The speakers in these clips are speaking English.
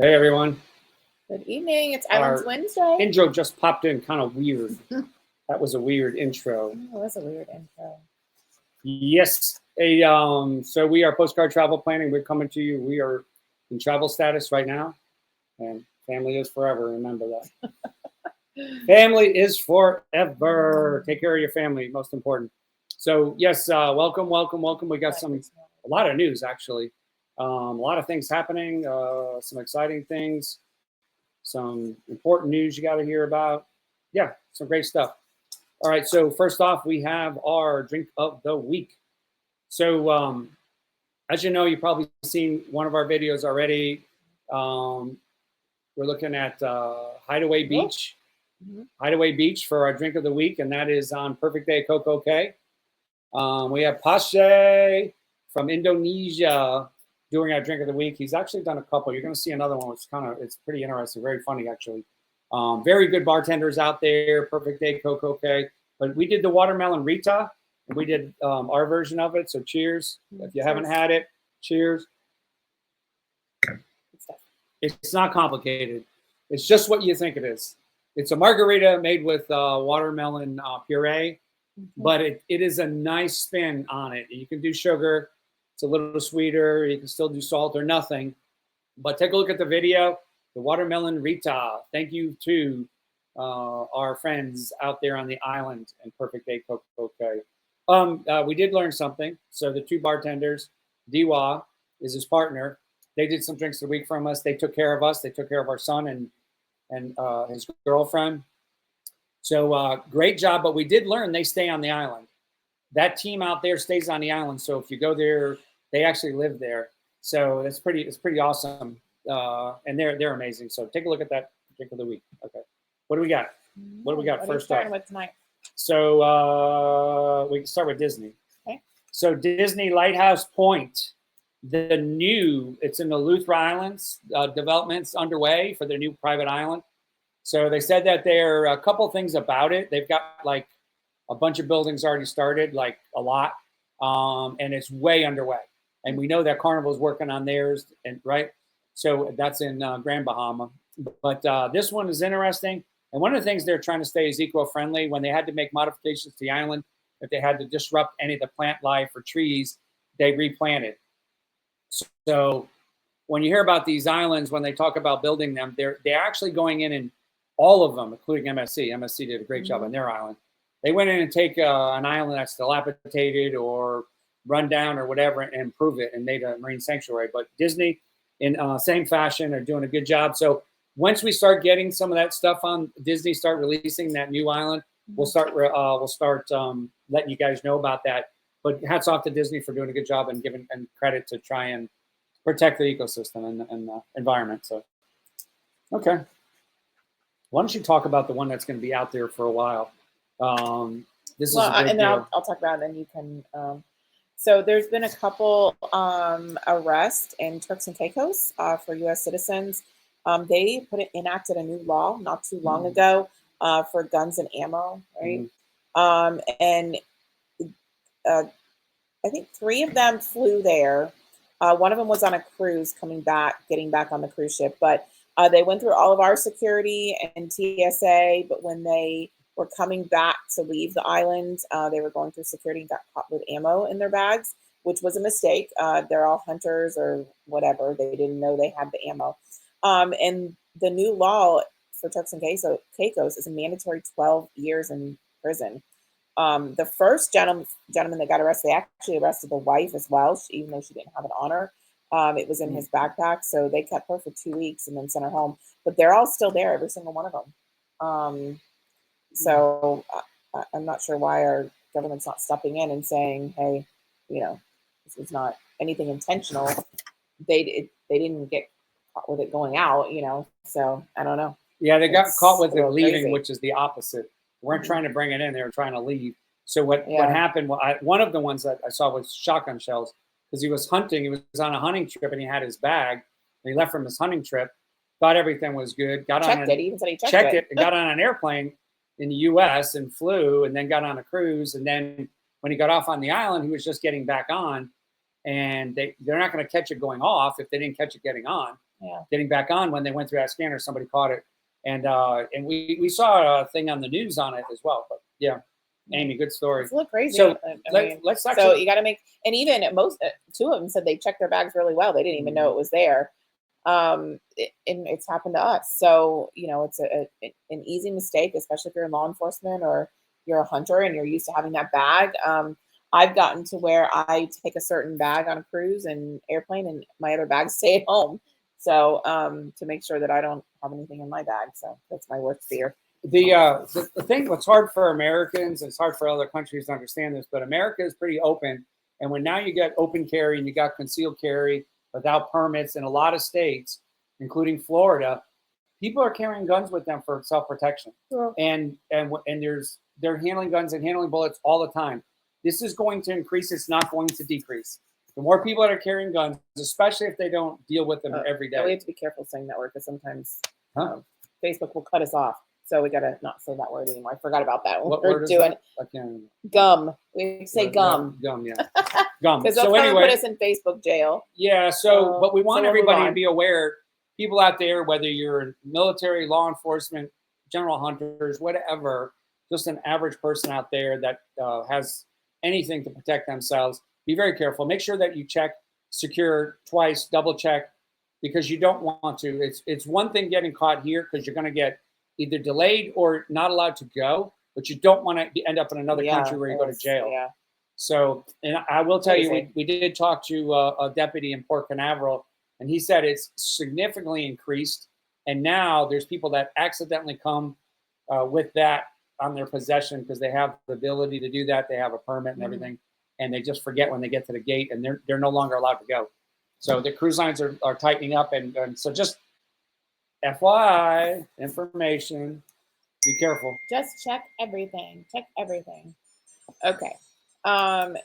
Hey everyone. Good evening. It's Our Islands Wednesday. intro just popped in kind of weird. That was a weird intro. That was a weird intro. Yes. So we are Postcard Travel Planning. We're coming to you. We are in travel status right now. And family is forever. Remember that. Family is forever. Take care of your family. Most important. So yes, welcome. We got a lot of news actually. A lot of things happening. Some exciting things. Some important news you got to hear about. Yeah, some great stuff. All right, so first off, we have our drink of the week. So as you know, you've probably seen one of our videos already. We're looking at Hideaway Beach. Hideaway Beach for our drink of the week, and that is on Perfect Day Coco K. We have Pashe from Indonesia doing our drink of the week. He's actually done a couple. You're going to see another one, which it's pretty interesting, very funny actually. Very good bartenders out there. Perfect Day Coco K. But we did the watermelon Rita, and we did our version of it. So cheers. If you haven't had it, cheers. It's not complicated. It's just what you think it is. It's a margarita made with watermelon puree, but it is a nice spin on it. You can do sugar. It's a little sweeter. You can still do salt or nothing. But take a look at the video, the watermelon Rita. Thank you to our friends out there on the island and Perfect Day Coco K. We did learn something. So the two bartenders, Diwa is his partner. They did some drinks of the week from us. They took care of us. They took care of our son and his girlfriend. So great job. But we did learn they stay on the island. That team out there stays on the island. So if you go there, they actually live there. So it's pretty awesome. And they're amazing. So take a look at that drink of the week. Okay. What do we got? What do we got first off? With tonight? So we can start with Disney. Okay. So Disney Lighthouse Point, it's in the Luthra Islands. Development's underway for their new private island. So they said that there are a couple things about it. They've got like a bunch of buildings already started, like a lot, and it's way underway. And we know that Carnival's working on theirs, and right? So that's in Grand Bahama. But this one is interesting. And one of the things they're trying to stay is eco-friendly. When they had to make modifications to the island, if they had to disrupt any of the plant life or trees, they replanted. So when you hear about these islands, when they talk about building them, they're actually going in and all of them, including MSC. MSC did a great job on their island. They went in and take an island that's dilapidated or run down or whatever and improve it and made a marine sanctuary. But Disney, in same fashion, are doing a good job. So once we start getting some of that stuff on Disney, start releasing that new island, we'll start letting you guys know about that. But hats off to Disney for doing a good job and giving and credit to try and protect the ecosystem and the environment. So, okay. Why don't you talk about the one that's going to be out there for a while? This is a and then I'll talk about it, and you can. So there's been a couple arrests in Turks and Caicos for U.S. citizens. They enacted a new law not too long ago for guns and ammo, right? And I think 3 of them flew there. One of them was on a cruise getting back on the cruise ship, but they went through all of our security and TSA, but when they were coming back to leave the island, they were going through security and got caught with ammo in their bags, which was a mistake. They're all hunters or whatever. They didn't know they had the ammo. And the new law for Turks and Caicos is a mandatory 12 years in prison. The first gentleman that got arrested, they actually arrested the wife as well, even though she didn't have it on her. It was in his backpack, so they kept her for 2 weeks and then sent her home. But they're all still there, every single one of them. So I'm not sure why our government's not stepping in and saying, hey, this was not anything intentional. They didn't get caught with it going out, so I don't know. Yeah, they got caught with it leaving, crazy. Which is the opposite. They weren't trying to bring it in, they were trying to leave. So what happened, one of the ones that I saw was shotgun shells, because he was hunting, he was on a hunting trip and he had his bag, and he left from his hunting trip, thought everything was good, checked it, and got on an airplane in the US and flew, and then got on a cruise, and then when he got off on the island, he was just getting back on, and they're not going to catch it going off if they didn't catch it getting on. getting back on. When they went through that scanner, somebody caught it, and we saw a thing on the news on it as well. But yeah, Amy, good story. It's a little crazy. So I mean, let's actually. So you got to make, and even at most, two of them said they checked their bags really well. They didn't even know it was there. And it's happened to us. So, you know, it's an easy mistake, especially if you're in law enforcement or you're a hunter and you're used to having that bag. I've gotten to where I take a certain bag on a cruise and airplane and my other bags stay at home. So to make sure that I don't have anything in my bag. So that's my worst fear. The thing what's hard for Americans, it's hard for other countries to understand this, but America is pretty open. And when now you get open carry and you got concealed carry without permits in a lot of states, including Florida, people are carrying guns with them for self-protection. Yeah. And they're handling guns and handling bullets all the time. This is going to increase. It's not going to decrease. The more people that are carrying guns, especially if they don't deal with them every day. We have to be careful saying that word because sometimes Facebook will cut us off. So we got to not say that word anymore. I forgot about that. What word is that? I can't. Gum. We say gum. Gum, yeah. Gum. Because they'll come and put us in Facebook jail. Yeah, but we want everybody to be aware, people out there, whether you're military, law enforcement, general hunters, whatever, just an average person out there that has anything to protect themselves, be very careful. Make sure that you check, secure twice, double check, because you don't want to. It's one thing getting caught here because you're going to get either delayed or not allowed to go, but you don't want to end up in another country where you go to jail. Yeah. So, and I will tell you, we did talk to a deputy in Port Canaveral, and he said it's significantly increased. And now there's people that accidentally come with that on their possession because they have the ability to do that. They have a permit and everything, and they just forget when they get to the gate, and they're no longer allowed to go. So the cruise lines are tightening up, and so just FYI information, be careful. Just check everything. Check everything. Okay.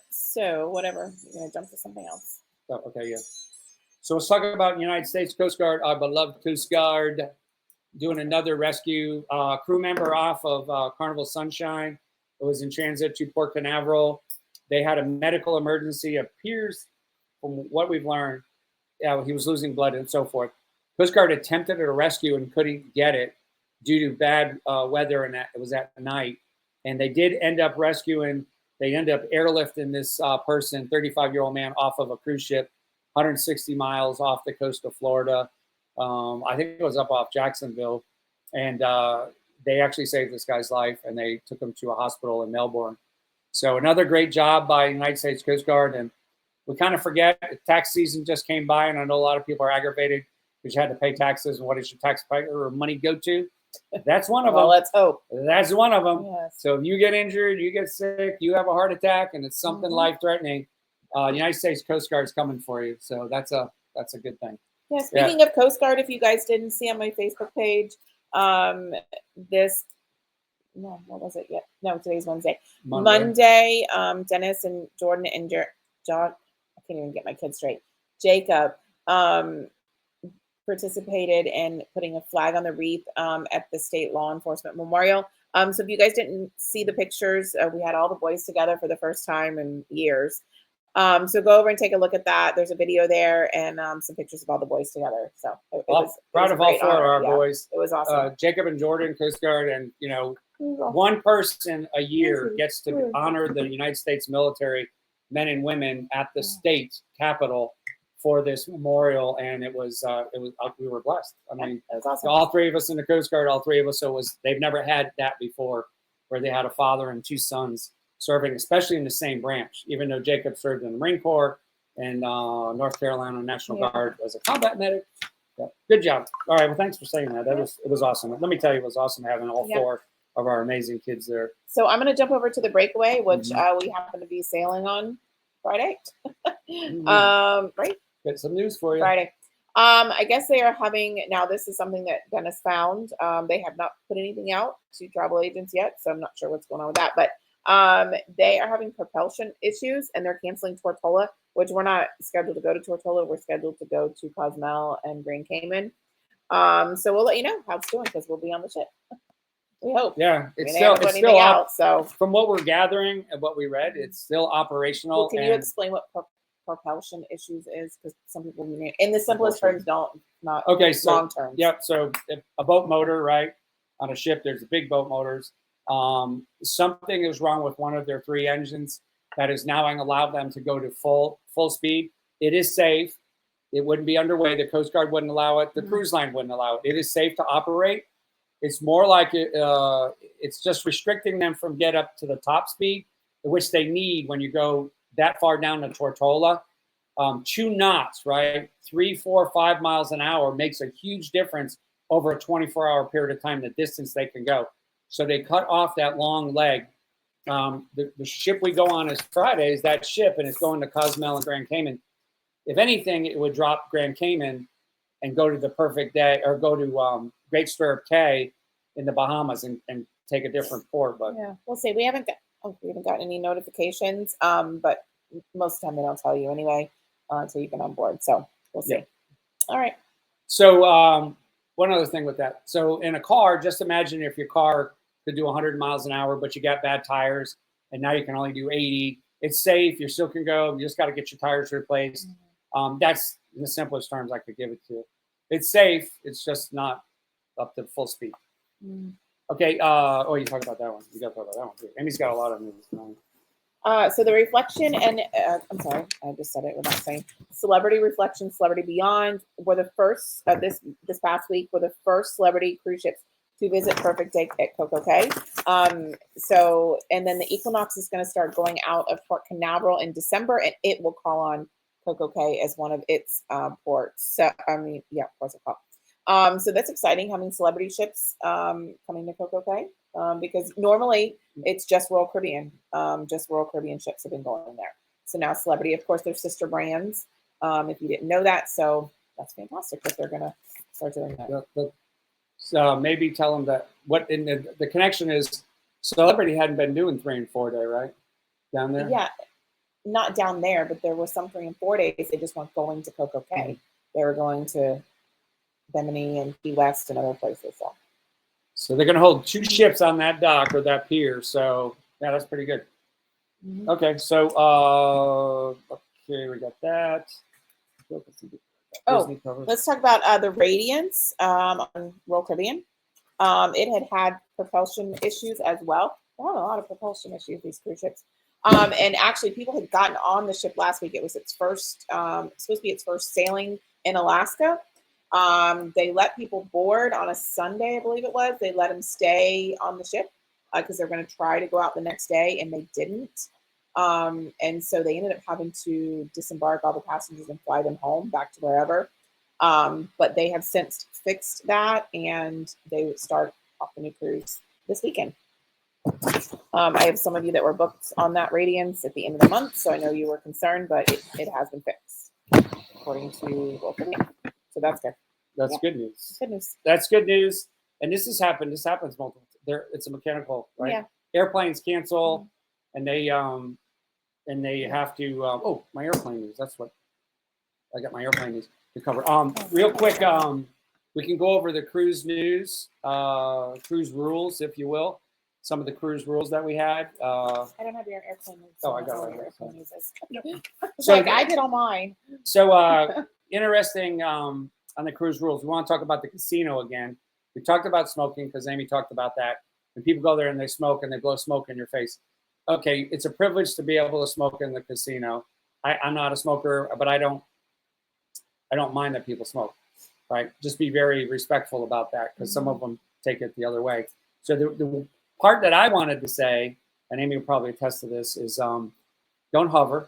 So whatever, you're gonna jump to something else. Oh, okay, yeah. So let's talk about United States Coast Guard, our beloved Coast Guard, doing another rescue. Crew member off of Carnival Sunshine. It was in transit to Port Canaveral. They had a medical emergency. Appears, from what we've learned, he was losing blood and so forth. Coast Guard attempted a rescue and couldn't get it due to bad weather, and it was at night. And they did end up rescuing. They ended up airlifting this person, 35-year-old man, off of a cruise ship, 160 miles off the coast of Florida. I think it was up off Jacksonville. And they actually saved this guy's life, and they took him to a hospital in Melbourne. So another great job by United States Coast Guard. And we kind of forget tax season just came by, and I know a lot of people are aggravated because you had to pay taxes. And what does your taxpayer or money go to? That's one of them. Well, let's hope. That's one of them. Yes. So if you get injured, you get sick, you have a heart attack, and it's something life-threatening, United States Coast Guard is coming for you. So that's a good thing. Yeah. Speaking of Coast Guard, if you guys didn't see on my Facebook page, what was it yet? No, today's Wednesday. Monday, Dennis and Jordan and John. I can't even get my kids straight. Jacob. Participated in putting a flag on the wreath at the State Law Enforcement Memorial. So if you guys didn't see the pictures, we had all the boys together for the first time in years. So go over and take a look at that. There's a video there and some pictures of all the boys together. So it was proud of all four of our boys. It was awesome. Jacob and Jordan, Coast Guard, and one person a year gets to honor the United States military men and women at the state capitol for this memorial, and it was we were blessed. I mean, it was awesome. All three of us in the Coast Guard, all three of us. So they've never had that before, where they had a father and two sons serving, especially in the same branch. Even though Jacob served in the Marine Corps and North Carolina National Guard as a combat medic. Yeah. Good job. All right. Well, thanks for saying that. It was awesome. Let me tell you, it was awesome having all four of our amazing kids there. So I'm going to jump over to the breakaway, which we happen to be sailing on Friday. Right. Got some news for you. Friday. I guess they are having, now this is something that Dennis found. They have not put anything out to travel agents yet, so I'm not sure what's going on with that. But they are having propulsion issues, and they're canceling Tortola, which we're not scheduled to go to Tortola. We're scheduled to go to Cozumel and Grand Cayman. So we'll let you know how it's doing because we'll be on the ship. We hope. Yeah, it's still out. So from what we're gathering and what we read, it's still operational. Well, can you explain what propulsion issues is, because some people mean in the simplest terms don't, not Okay, so long term. yep. So if a boat motor, right, on a ship, there's the big boat motors. Something is wrong with one of their 3 engines that is now allowed them to go to full speed. It is safe. It wouldn't be underway. The Coast Guard wouldn't allow it. The cruise line wouldn't allow it. It is safe to operate. It's more like it's just restricting them from get up to the top speed, which they need when you go that far down to Tortola. 2 knots, right? 3, 4, 5 miles an hour makes a huge difference over a 24-hour period of time, the distance they can go. So they cut off that long leg. The ship we go on is Friday, is that ship, and it's going to Cozumel and Grand Cayman. If anything, it would drop Grand Cayman and go to the Perfect Day, or go to Great Stirrup Cay in the Bahamas and take a different port. But yeah, we'll see. We haven't gotten any notifications, but most of the time they don't tell you anyway until you get on board. So we'll see. Yeah. All right. So one other thing with that. So in a car, just imagine if your car could do 100 miles an hour, but you got bad tires, and now you can only do 80. It's safe. You still can go. You just got to get your tires replaced. That's in the simplest terms I could give it to you. It's safe. It's just not up to full speed. Okay. Oh, you talked about that one. You got to talk about that one too. Amy's got a lot of news. So the Reflection and I'm sorry, I just said it without saying. Celebrity Reflection, Celebrity Beyond were the first this past week were the first celebrity cruise ships to visit Perfect Day at Coco Cay. So, and then the Equinox is going to start going out of Port Canaveral in December, and it will call on Coco Cay as one of its ports. So, ports of call. So that's exciting, having celebrity ships coming to Coco Cay, because normally it's just Royal Caribbean. Just Royal Caribbean ships have been going there. So now celebrity, of course, they're sister brands. If you didn't know that, so that's fantastic that they're going to start doing that. So maybe tell them that what in the connection is, celebrity hadn't been doing 3 and 4 day, right? Down there? Yeah, not down there, but there was some 3 and 4 days. They just weren't going to Coco Cay. They were going to Bimini and Key West and other places. So they're going to hold 2 ships on that dock or that pier. So yeah, that's pretty good. Okay, so okay, we got that. Oh, let's talk about the Radiance on Royal Caribbean. It had propulsion issues as well. They had a lot of propulsion issues, these cruise ships. And actually, people had gotten on the ship last week. It was its first, supposed to be its first sailing in Alaska. They let people board on a Sunday, I believe it was. They let them stay on the ship because they're going to try to go out the next day, and they didn't. And so they ended up having to disembark all the passengers and fly them home back to wherever. But they have since fixed that, and they would start off the new cruise this weekend. I have some of you that were booked on that Radiance at the end of the month, so I know you were concerned, but it has been fixed according to Royal Caribbean. So that's good. That's good news. Good news. That's good news. And this has happened. This happens multiple. It's a mechanical, right? Yeah. Airplanes cancel, and they have to. Oh, my airplane news. That's what I got. My airplane news to cover. Real quick. We can go over the cruise news, cruise rules, if you will. Some of the cruise rules that we had. I don't have your airplane news. I got it. Your airplane news is. So I did all mine. So interesting on the cruise rules. We want to talk about the casino again. We talked about smoking because Amy talked about that. When people go there and they smoke and they blow smoke in your face. Okay, it's a privilege to be able to smoke in the casino. I'm not a smoker, but I don't mind that people smoke. Right? Just be very respectful about that because some of them take it the other way. So the part that I wanted to say, and Amy will probably attest to this, is don't hover.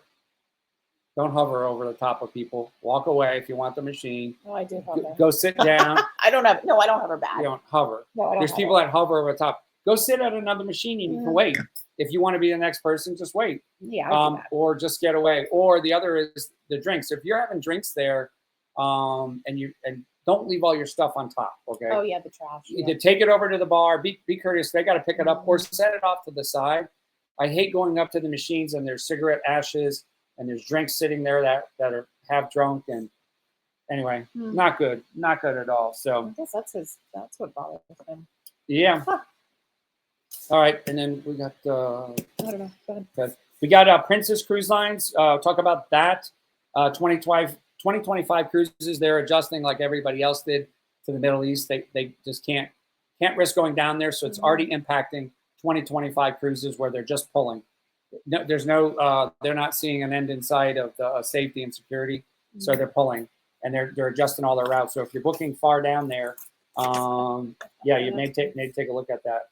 Don't hover over the top of people. Walk away if you want the machine. No, I do hover. Go sit down. I don't hover bad. You don't hover. No, I don't. There's people that hover over the top. Go sit at another machine and you can wait. If you want to be the next person, just wait. Yeah, I do that. Or just get away. Or the other is the drinks. If you're having drinks there, and don't leave all your stuff on top. Okay. Oh yeah, the trash. Either take it over to the bar. Be courteous. They got to pick it up or set it off to the side. I hate going up to the machines and there's cigarette ashes and there's drinks sitting there that are half drunk, and anyway, not good at all. So I guess that's what bothers him. Yeah. Huh. All right, and then we got I don't know. Go ahead. we got Princess Cruise Lines. Talk about that. 2025 cruises, they're adjusting like everybody else did to the Middle East. They just can't risk going down there. So it's already impacting 2025 cruises where they're just pulling. No, there's no, they're not seeing an end in sight of the safety and security. So they're pulling and they're adjusting all their routes. So if you're booking far down there, yeah, you may take a look at that.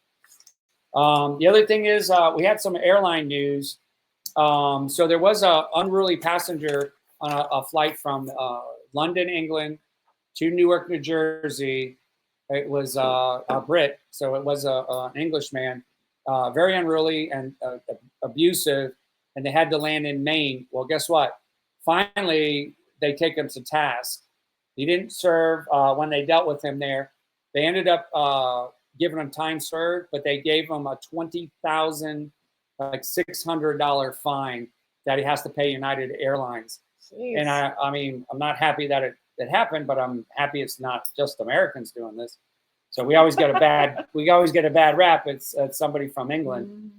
The other thing is we had some airline news. So there was a unruly passenger on a flight from London, England to Newark, New Jersey. It was a Brit, so it was an Englishman, very unruly and abusive, and they had to land in Maine. Well, guess what? Finally, they take him to task. He didn't serve when they dealt with him there. They ended up giving him time served, but they gave him a $20,000, like $600 fine that he has to pay United Airlines. Jeez. And I mean, I'm not happy that it happened, but I'm happy it's not just Americans doing this. So we always get a bad rap. It's somebody from England.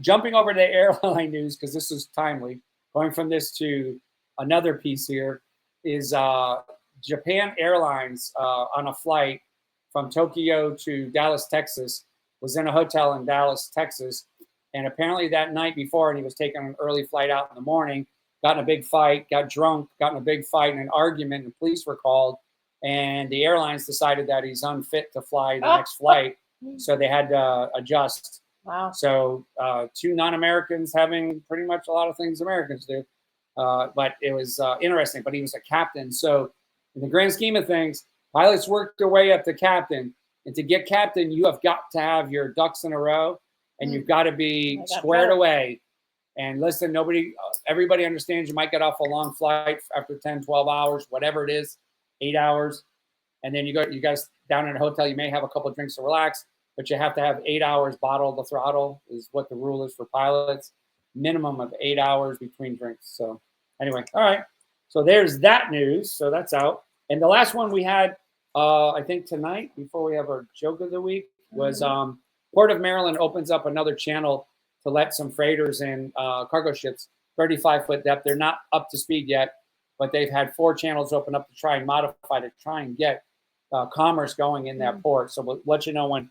Jumping over to airline news, because this is timely. Going from this to another piece here is Japan Airlines on a flight from Tokyo to Dallas, Texas, was in a hotel in Dallas, Texas. And apparently that night before, and he was taking an early flight out in the morning, got in a big fight, got drunk, got in a big fight and an argument, and police were called. And the airlines decided that he's unfit to fly the next flight. So they had to adjust. Wow. So two non-Americans having pretty much a lot of things Americans do. But it was interesting. But he was a captain. So in the grand scheme of things, pilots work their way up to captain. And to get captain, you have got to have your ducks in a row. And you've got to be squared away. And listen, everybody understands you might get off a long flight after 10, 12 hours, whatever it is, 8 hours. And then you guys down in a hotel, you may have a couple of drinks to relax, but you have to have 8 hours bottle to throttle is what the rule is for pilots. Minimum of 8 hours between drinks. So anyway, all right. So there's that news. So that's out. And the last one we had, I think tonight, before we have our joke of the week, was Port of Maryland opens up another channel to let some freighters in cargo ships, 35-foot depth. They're not up to speed yet, but they've had 4 channels open up to try and modify to try and get commerce going in that port. So we'll let you know when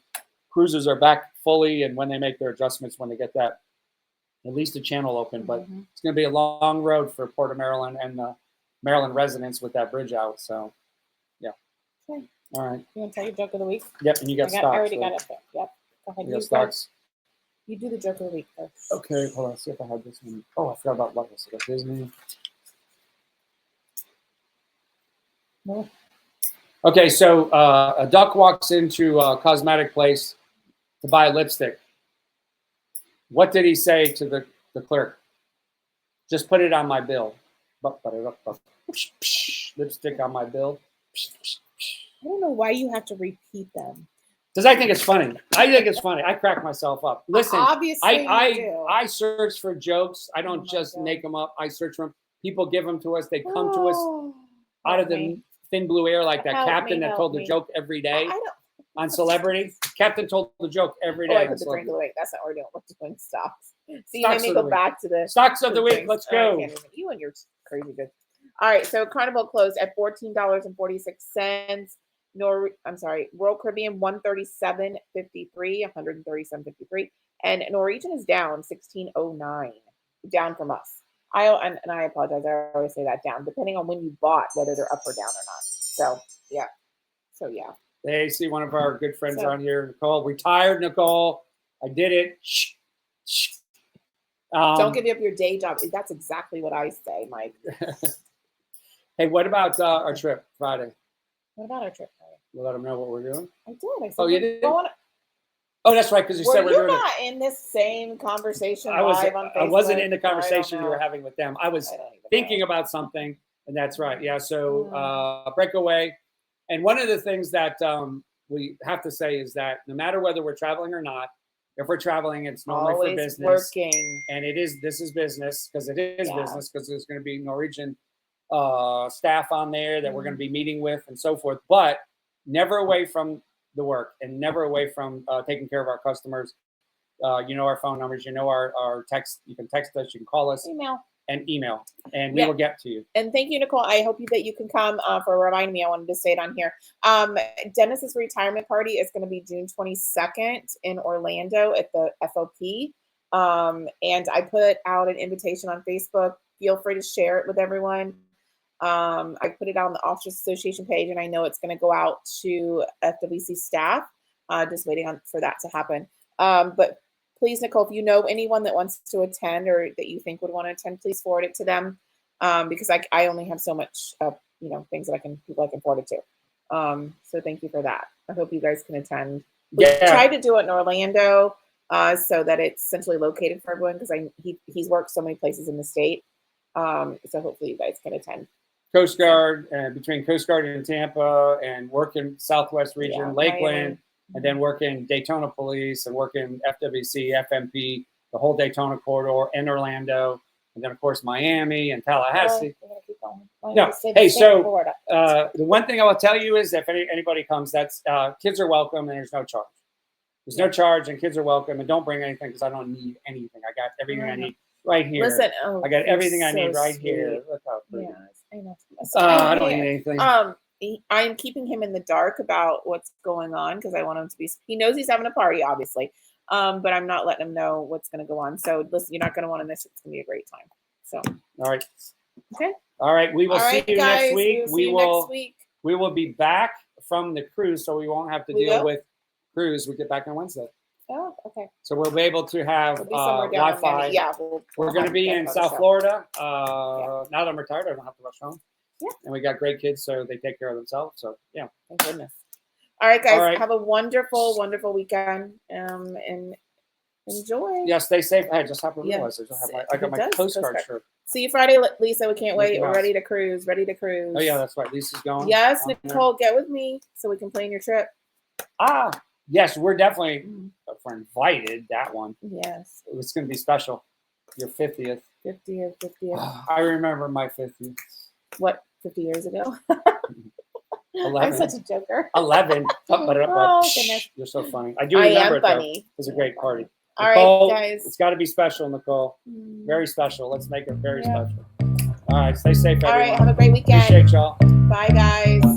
cruises are back fully and when they make their adjustments when they get that at least a channel open. But it's going to be a long road for Port of Maryland and the Maryland residents with that bridge out. So, yeah. Okay. All right. You want to tell your joke of the week? Yep, and you got stocks. I already got it there. Yep. Go ahead. You got stocks. You do the joke of the week first. Okay, hold on. See if I have this one. Oh, I forgot about Levels. I got Disney. No. Okay, so a duck walks into a cosmetic place to buy lipstick. What did he say to the clerk? Just put it on my bill. Lipstick on my bill. I don't know why you have to repeat them. Because I think it's funny. I crack myself up. Listen, obviously I search for jokes. I don't just make them up. I search for them. People give them to us. They come to us out of the thin blue air, like that captain that told the joke every day on Celebrity. Captain told the joke every day. I put the drink of the week. That's not what we're doing. We're doing stocks. So you made me go back to the stocks of the week. Let's go. You and your crazy good. All right. So Carnival closed at $14.46. Royal Caribbean 137.53, 137.53, and Norwegian is down 16.09, down from us. I apologize. I always say that down, depending on when you bought, whether they're up or down or not. So yeah. Hey, see one of our good friends on here, Nicole. Retired, Nicole. I did it. Don't give up your day job. That's exactly what I say, Mike. Hey, what about our trip Friday? What about our trip? We'll let them know what we're doing. I did. I said, you did? Oh, that's right, because you said we're doing it. Were you not in this same conversation live on Facebook? I wasn't in the conversation you were having with them. I was thinking about something, and that's right. Yeah, so breakaway. And one of the things that we have to say is that no matter whether we're traveling or not, if we're traveling, it's normally always for business. Working. And this is business, because it is business, because there's going to be Norwegian staff on there that we're going to be meeting with and so forth, but never away from the work and never away from taking care of our customers. You know our phone numbers, you know our text. You can text us, you can call us. and email, and we Yeah. will get to you. And thank you, Nicole. I hope that you can come for reminding me. I wanted to say it on here. Dennis's retirement party is going to be June 22nd in Orlando at the FOP. And I put out an invitation on Facebook. Feel free to share it with everyone. I put it on the Officers Association page, and I know it's going to go out to FWC staff. Just waiting for that to happen. But please, Nicole, if you know anyone that wants to attend or that you think would want to attend, please forward it to them, because I only have so much, things that people I can forward it to. So thank you for that. I hope you guys can attend. We tried to do it in Orlando, so that it's centrally located for everyone, because he's worked so many places in the state. So hopefully you guys can attend. Coast Guard, between Coast Guard and Tampa, and work in Southwest region, Lakeland. Miami. And then work in Daytona Police and work in FWC, FMP, the whole Daytona corridor, in Orlando, and then of course Miami and Tallahassee. No, hey, so the one thing I will tell you is if anybody comes, that's kids are welcome and there's no charge. There's no charge and kids are welcome, and don't bring anything because I don't need anything. I got everything I need right here. Listen, I got everything I need right here. Look how pretty. Yes, I know. I don't need anything. I'm keeping him in the dark about what's going on because I want him to be. He knows he's having a party, obviously, but I'm not letting him know what's going to go on. So listen, you're not going to want to miss it. It's going to be a great time. So, all right. Okay. All right. We will see you next week. Next week. We will be back from the cruise, so we won't have to deal with cruise. We get back on Wednesday. Oh, okay. So we'll be able to have Wi-Fi. Yeah, we're going to be in South Florida. Now that I'm retired, I don't have to rush home. Yeah. And we got great kids, so they take care of themselves. So, yeah. Thank goodness. All right, guys. Have a wonderful, wonderful weekend, and enjoy. Yeah, stay safe. I just have to realize I got my postcard shirt. See you Friday, Lisa. We can't wait. We're ready to cruise. Ready to cruise. Oh, yeah, that's right. Lisa's going. Yes, Nicole, get with me so we can plan your trip. Yes, we're definitely we're invited. That one. Yes. It's going to be special. Your 50th. 50th. I remember my 50th. What, 50 years ago? 11. I'm such a joker. 11. Goodness. You're so funny. I do remember it, funny. Though. It was a great party. All Nicole, right, guys. It's got to be special, Nicole. Very special. Let's make it very special. All right. Stay safe, everyone. All right. Have a great weekend. Appreciate y'all. Bye, guys.